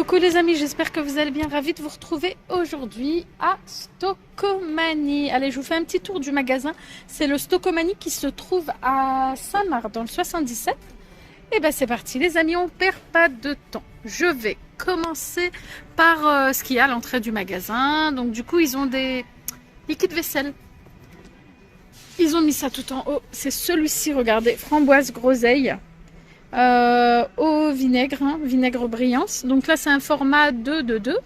Coucou les amis, j'espère que vous allez bien. Ravie de vous retrouver aujourd'hui à Stocomanie. Allez, je vous fais un petit tour du magasin. C'est le Stocomanie qui se trouve à Saint-Marc dans le 77. Et ben c'est parti les amis, on perd pas de temps. Je vais commencer par ce qu'il y a à l'entrée du magasin. Donc du coup ils ont des liquides vaisselle. Ils ont mis ça tout en haut. C'est celui-ci, regardez, framboise groseille. Au vinaigre, vinaigre brillance. Donc là, c'est un format 2 de 2.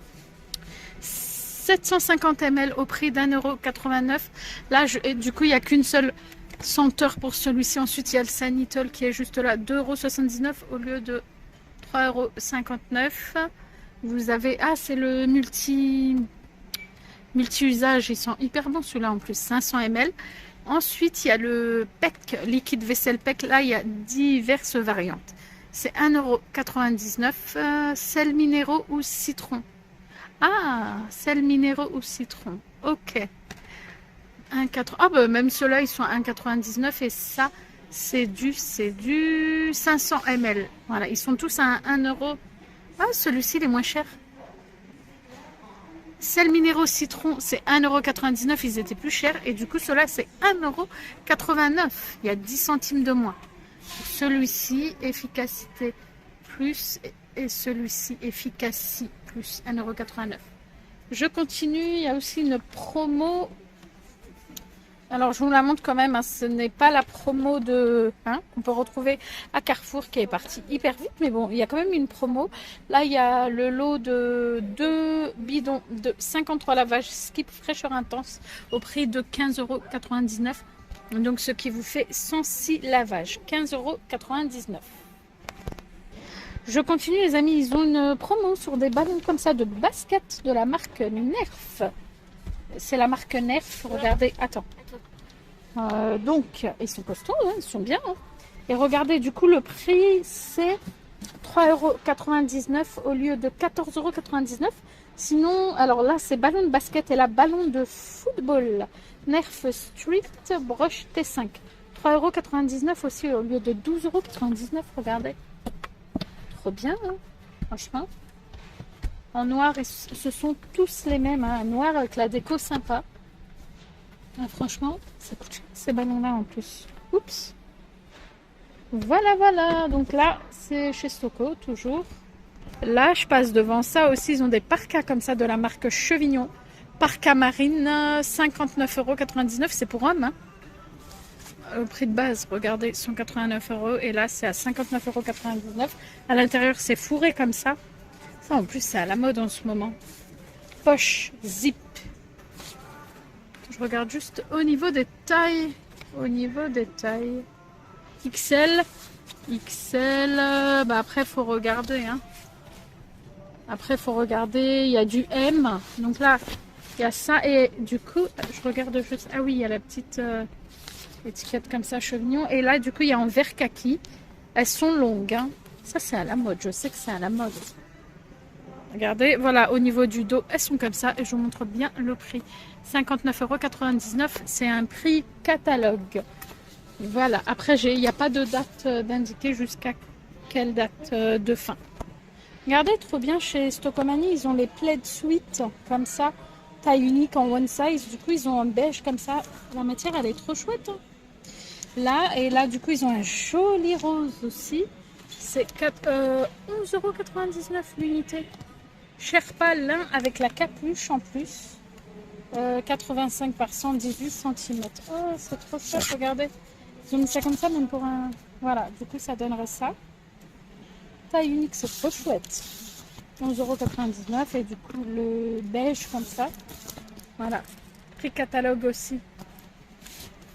750 ml au prix d'1,89 €. Là, du coup, il n'y a qu'une seule senteur pour celui-ci. Ensuite, il y a le Sanitol qui est juste là, 2,79 € au lieu de 3,59 €. Vous avez... Ah, c'est le multi-usage. Ils sont hyper bons, celui-là en plus. 500 ml. Ensuite, il y a le PEC, liquide vaisselle PEC. Là, il y a diverses variantes. C'est 1,99 €. Sel minéraux ou citron. Ah, sel minéraux ou citron. Ok. 1,4. Ah, bah, même ceux-là, ils sont à 1,99 € et ça, c'est du 500 ml. Voilà, ils sont tous à 1 €. Ah, celui-ci, il est moins cher. Sel minéraux citron, c'est 1,99 €. Ils étaient plus chers. Et du coup, cela c'est 1,89 €. Il y a 10 centimes de moins. Celui-ci, efficacité plus. Et celui-ci, efficacie plus. 1,89 €. Je continue. Il y a aussi une promo. Alors, je vous la montre quand même. Hein. Ce n'est pas la promo de qu'on peut retrouver à Carrefour qui est partie hyper vite. Mais bon, il y a quand même une promo. Là, il y a le lot de 2 bidons de 53 lavages Skip fraîcheur intense au prix de 15,99 €. Donc, ce qui vous fait 106 lavages. 15,99 €. Je continue, les amis. Ils ont une promo sur des ballons comme ça de basket de la marque Nerf. C'est la marque Nerf. Regardez, attends. Donc, ils sont costauds, hein, ils sont bien. Hein. Et regardez, du coup, le prix, c'est 3,99 € au lieu de 14,99 €. Sinon, alors là, c'est ballon de basket et là, ballon de football. Nerf Street Brush T5. 3,99 € aussi au lieu de 12,99 €. Regardez. Trop bien, hein, franchement. En noir, ce sont tous les mêmes. Hein, noir avec la déco sympa. Ah, franchement, ça coûte cher, ces ballons-là en plus. Oups. Voilà, voilà. Donc là, c'est chez Stoco, toujours. Là, je passe devant ça aussi. Ils ont des parkas comme ça de la marque Chevignon. Parka marine, 59,99 €. C'est pour hommes. Hein. Au prix de base, regardez, 189 €. Et là, c'est à 59,99 €. À l'intérieur, c'est fourré comme ça. Ça, en plus, c'est à la mode en ce moment. Poche, zip. Je regarde juste au niveau des tailles. Au niveau des tailles. XL. XL. Bah après, il faut regarder. Hein. Après, il faut regarder. Il y a du M. Donc là, il y a ça. Et du coup, je regarde juste. Ah oui, il y a la petite étiquette comme ça, chevignon. Et là, du coup, il y a en vert kaki. Elles sont longues. Hein. Ça, c'est à la mode. Je sais que c'est à la mode. Regardez, voilà, au niveau du dos, elles sont comme ça. Et je vous montre bien le prix. 59,99 €. C'est un prix catalogue. Voilà. Après, il n'y a pas de date d'indiquer jusqu'à quelle date de fin. Regardez, trop bien chez Stocomanie. Ils ont les plaid suite comme ça. Taille unique en one size. Du coup, ils ont un beige comme ça. La matière, elle est trop chouette. Hein. Là, et là, du coup, ils ont un joli rose aussi. C'est 11,99 € l'unité. Sherpa lin avec la capuche en plus. 85 par 118 cm. Oh, c'est trop chouette, regardez. Ils ont mis ça comme ça, même pour un... Voilà, du coup, ça donnerait ça. Taille unique, c'est trop chouette. 11,99 € et du coup, le beige comme ça. Voilà. Prix catalogue aussi.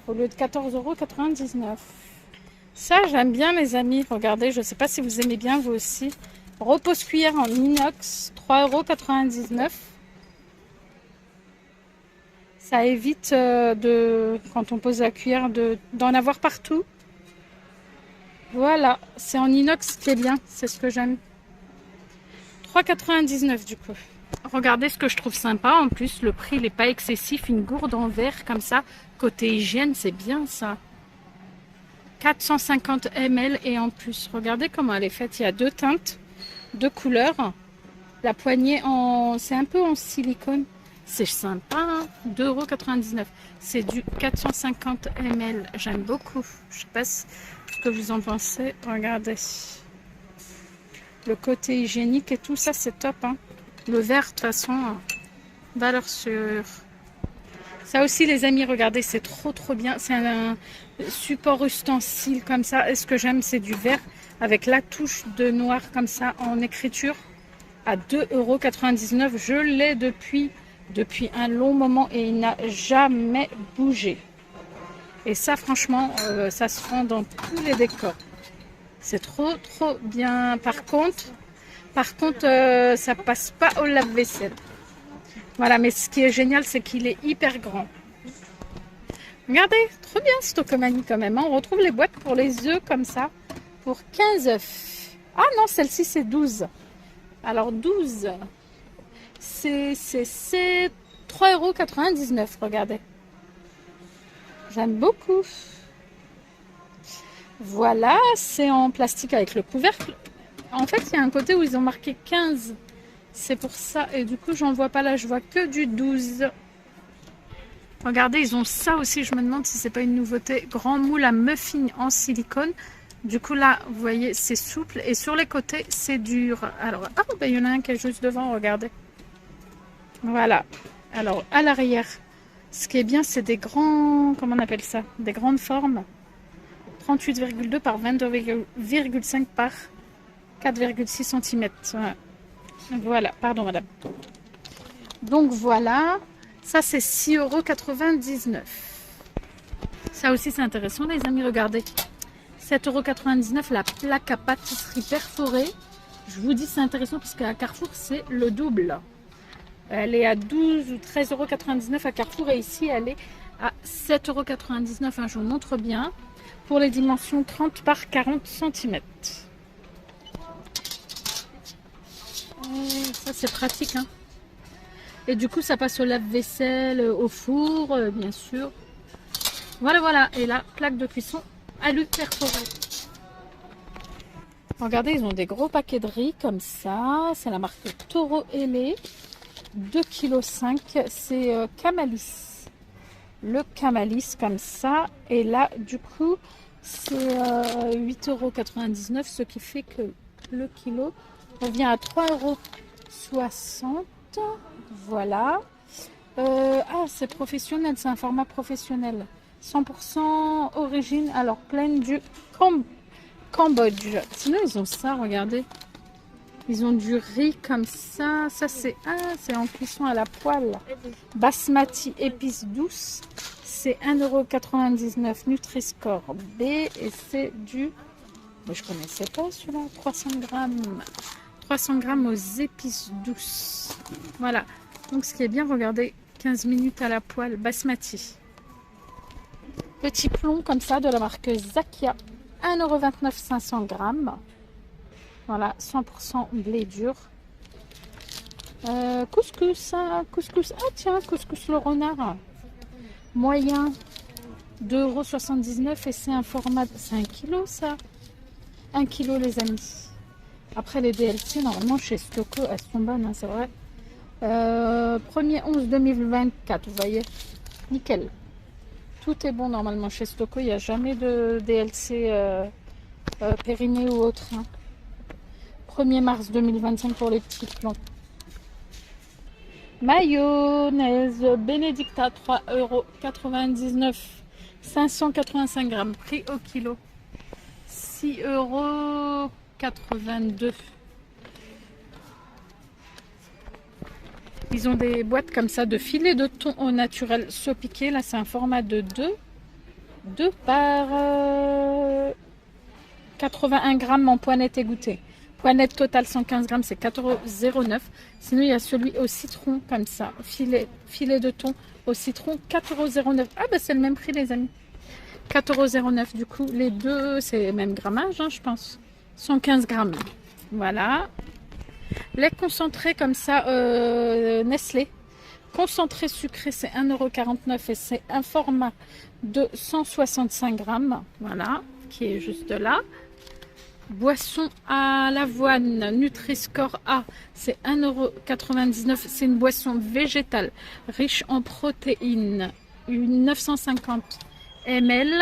Au lieu de 14,99 €. Ça, j'aime bien, mes amis. Regardez, je ne sais pas si vous aimez bien, vous aussi. Repose-cuillère en inox, 3,99 €. Ça évite quand on pose la cuillère d'en avoir partout. Voilà, c'est en inox qui est bien, c'est ce que j'aime. 3,99 € du coup. Regardez ce que je trouve sympa, en plus le prix n'est pas excessif, une gourde en verre comme ça, côté hygiène, c'est bien ça. 450 ml et en plus, regardez comment elle est faite, il y a deux teintes, deux couleurs. La poignée, c'est un peu en silicone. C'est sympa, hein. 2,99 €. C'est du 450 ml. J'aime beaucoup. Je sais pas ce que vous en pensez. Regardez. Le côté hygiénique et tout ça, c'est top, hein. Le verre, de toute façon, valeur sûre. Ça aussi, les amis, regardez, c'est trop bien. C'est un support ustensile comme ça. Et ce que j'aime, c'est du vert avec la touche de noir comme ça en écriture à 2,99 €. Je l'ai depuis un long moment et il n'a jamais bougé. Et ça, franchement, ça se rend dans tous les décors. C'est trop bien. Par contre, ça passe pas au lave-vaisselle. Voilà, mais ce qui est génial, c'est qu'il est hyper grand. Regardez, trop bien Stocomanie quand même, hein. On retrouve les boîtes pour les œufs comme ça, pour 15 œufs. Ah non, celle-ci c'est 12. Alors 12, c'est 3,99 €, regardez. J'aime beaucoup. Voilà, c'est en plastique avec le couvercle. En fait, il y a un côté où ils ont marqué 15. C'est pour ça. Et du coup, j'en vois pas là. Je vois que du 12. Regardez, ils ont ça aussi. Je me demande si c'est pas une nouveauté. Grand moule à muffins en silicone. Du coup, là, vous voyez, c'est souple. Et sur les côtés, c'est dur. Alors, il y en a un qui est juste devant. Regardez. Voilà. Alors, à l'arrière, ce qui est bien, c'est des grands... Comment on appelle ça? Des grandes formes. 38,2 par 22,5 par 4,6 cm. Voilà, pardon madame. Donc voilà, ça c'est 6,99 €. Ça aussi c'est intéressant les amis, regardez. 7,99 € la plaque à pâtisserie perforée. Je vous dis c'est intéressant parce qu'à Carrefour c'est le double. Elle est à 12 ou 13,99 € à Carrefour et ici elle est à 7,99 €. Je vous montre bien. Pour les dimensions 30 par 40 cm. Ça c'est pratique, hein. Et du coup ça passe au lave-vaisselle, au four, bien sûr. Voilà. Et la plaque de cuisson alu perforée. Regardez, ils ont des gros paquets de riz comme ça. C'est la marque Toro Elé. 2,5 kg. C'est Camalis. Le Camalis comme ça. Et là, du coup, c'est 8,99 €. Ce qui fait que le kilo revient à 3,60 €. Voilà. C'est professionnel. C'est un format professionnel. 100% origine. Alors, pleine du Cambodge. Sinon, ils ont ça, regardez. Ils ont du riz comme ça. Ça, c'est en cuisson à la poêle. Basmati épices douces. C'est 1,99 € Nutri-Score B. Et c'est du... Je ne connaissais pas celui-là. 300 grammes. 300 grammes aux épices douces. Voilà. Donc, ce qui est bien, regardez. 15 minutes à la poêle. Basmati. Petit plomb comme ça de la marque Zakia. 1,29 € 500 grammes. Voilà, 100% blé dur. Couscous, hein, couscous. Ah tiens, couscous le renard. Moyen, 2,79 € et c'est un format... C'est 1 kg ça. 1 kg les amis. Après les DLC, normalement chez Stoco, elles sont bonnes, hein, c'est vrai. 1er 11 2024, vous voyez. Nickel. Tout est bon normalement chez Stoco, il n'y a jamais de DLC périmé ou autre. Hein. 1er mars 2025 pour les petits plans. Mayonnaise Benedicta 3,99 €. 585 grammes. Prix au kilo. 6,82 €. Ils ont des boîtes comme ça de filets de thon au naturel saupiqué. Là, c'est un format de 2 par 81 grammes en poinette égouttée. Poinette totale 115 grammes, c'est 4,09 €. Sinon, il y a celui au citron, comme ça. Filet de thon au citron, 4,09 €. Ah, bah c'est le même prix, les amis. 4,09 €. Du coup, les deux, c'est le même grammage, hein, je pense. 115 grammes. Voilà. Lait concentré, comme ça, Nestlé. Concentré sucré, c'est 1,49 € et c'est un format de 165 grammes. Voilà, qui est juste là. Boisson à l'avoine Nutri-Score A, c'est 1,99 €. C'est une boisson végétale riche en protéines, 950 ml.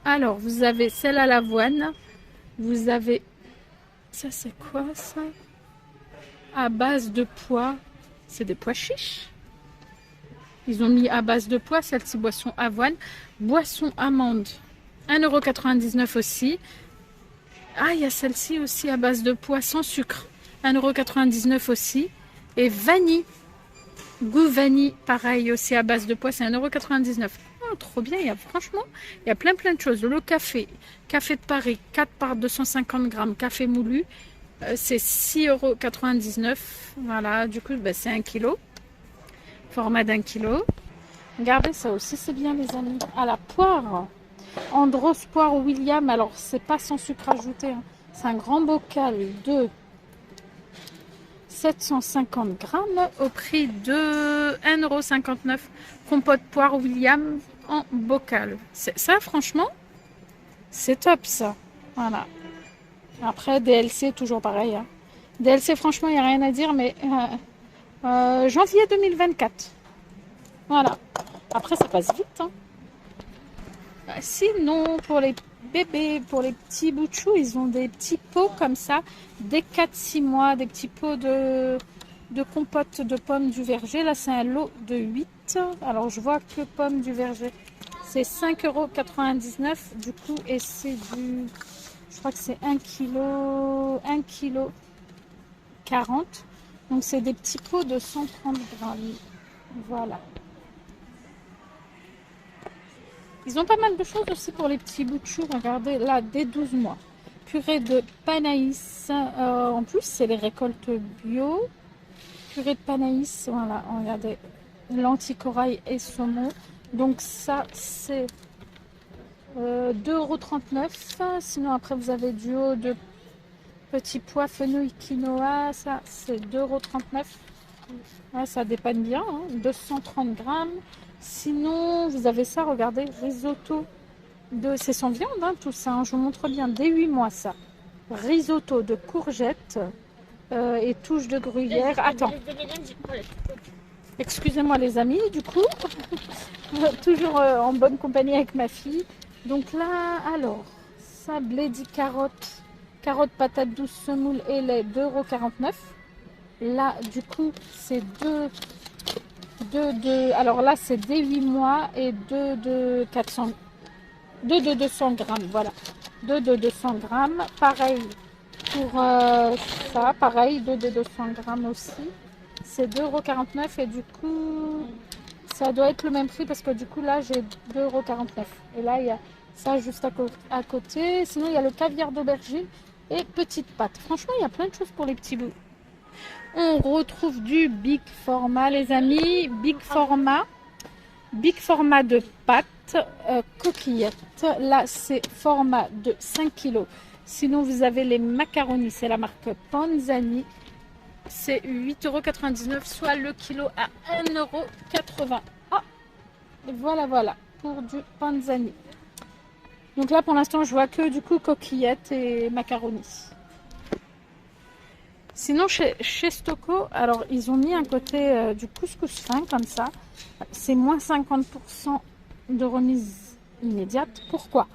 Alors, vous avez celle à l'avoine. Vous avez... Ça, c'est quoi ça? À base de pois. C'est des pois chiches. Ils ont mis à base de pois, celle-ci boisson avoine. Boisson amande, 1,99 € aussi. Ah, il y a celle-ci aussi à base de pois sans sucre, 1,99 € aussi. Et vanille, goût vanille, pareil aussi à base de pois, c'est 1,99 €. Oh, trop bien, franchement, il y a plein de choses. Le café, café de Paris, 4 par 250 grammes, café moulu, c'est 6,99 €. Voilà, du coup, c'est 1 kg. Format d'1 kg. Regardez, ça aussi, c'est bien, les amis. À la poire. Andros poire William. Alors, c'est pas sans sucre ajouté. Hein. C'est un grand bocal de 750 grammes au prix de 1,59 €. Compote poire William en bocal. Ça, franchement, c'est top, ça. Voilà. Après, DLC, toujours pareil. Hein. DLC, franchement, il n'y a rien à dire, mais... janvier 2024. Voilà. Après, ça passe vite. Hein. Sinon, pour les bébés, pour les petits bouts de chou, ils ont des petits pots comme ça, des 4-6 mois, des petits pots de compote de pommes du verger. Là, c'est un lot de 8. Alors, je vois que pommes du verger. C'est 5,99 € du coup, et c'est du... Je crois que c'est 1 kg 40. Donc, c'est des petits pots de 130 grammes. Voilà. Ils ont pas mal de choses aussi pour les petits bouts de chou. Regardez, là, dès 12 mois. Purée de panaïs. En plus, c'est les récoltes bio. Purée de panaïs. Voilà, regardez. Lentilles, corail et saumon. Donc, ça, c'est 2,39 €. Sinon, après, vous avez du haut de petits pois, fenouil, quinoa. Ça, c'est 2,39 €. Ouais, ça dépanne bien, hein, 230 grammes. Sinon, vous avez ça, regardez, risotto. C'est sans viande, hein, tout ça. Hein, je vous montre bien, dès 8 mois, ça. Risotto de courgettes et touche de gruyère. Attends. Excusez-moi, les amis, du coup. Toujours en bonne compagnie avec ma fille. Donc là, alors, ça, blé dit carottes. Carottes, patates douces, semoule et lait, 2,49 €. Là, du coup, c'est alors là, c'est des 8 mois et 2 de 200 grammes. Voilà. 2 de 200 grammes. Pareil pour ça. Pareil, 2 de 200 grammes aussi. C'est 2,49 € et du coup, ça doit être le même prix parce que du coup, là, j'ai 2,49 €. Et là, il y a ça juste à côté. Sinon, il y a le caviar d'aubergine et petites pâtes. Franchement, il y a plein de choses pour les petits bouts. On retrouve du big format, les amis. Big format de pâtes coquillettes. Là, c'est format de 5 kg. Sinon, vous avez les macaronis. C'est la marque Panzani. C'est 8,99 €, soit le kilo à 1,80 €. Ah, voilà, pour du Panzani. Donc là, pour l'instant, je vois que du coup coquillettes et macaronis. Sinon, chez Stocco, alors ils ont mis un côté du couscous fin comme ça. C'est moins 50% de remise immédiate. Pourquoi?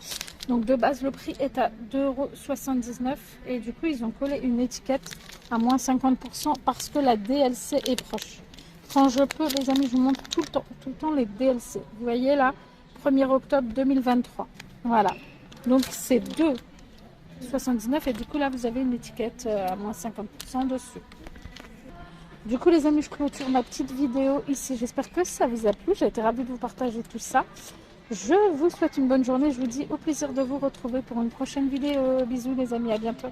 Donc de base, le prix est à 2,79 € et du coup, ils ont collé une étiquette à moins 50% parce que la DLC est proche. Quand je peux, les amis, je vous montre tout le temps les DLC. Vous voyez là, 1er octobre 2023. Voilà. Donc c'est 2,79 € et du coup là vous avez une étiquette à moins 50% dessus. Du coup les amis, je clôture ma petite vidéo ici. J'espère que ça vous a plu. J'ai été ravie de vous partager tout ça. Je vous souhaite une bonne journée. Je vous dis au plaisir de vous retrouver pour une prochaine vidéo. Bisous les amis, à bientôt.